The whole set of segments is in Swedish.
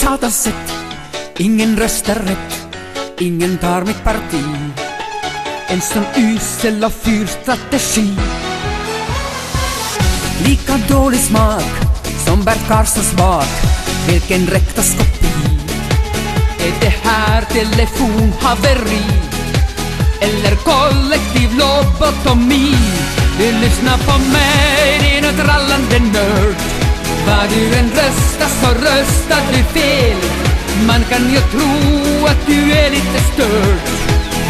satans sätt. Ingen röstar rätt, ingen tar mitt parti. En sån usel och fyrstrategi. Lika dålig smak som Bert Karlssons bak. Vilken rektoskopi. Är det här telefonhaveri eller kollektiv lobotomi? Du lyssnar på mig, din trallande nörd. Vad du än röstar så röstar du fel. Man kan ju tro att du är lite störd.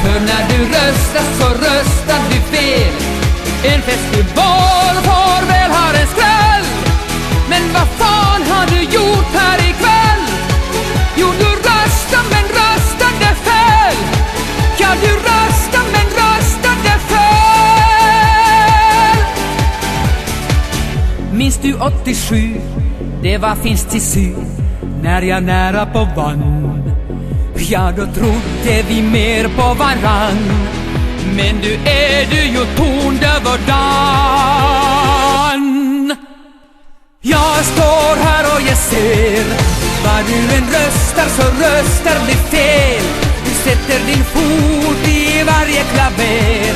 För när du röstar så röstar du fel. En festival får väl ha en skräll. Men vad fan har du gjort här ikväll? Jo, du röstar men röstade fel. Ja, du röstar men röstade fel. Minns du 87? Det var finst till syn. När jag nära på vann. Ja, då trodde vi mer på varann. Men du är du ju tondöverdan. Jag står här och jag ser. Vad du än röstar så röstar blir fel. Du sätter din fot i varje klaver.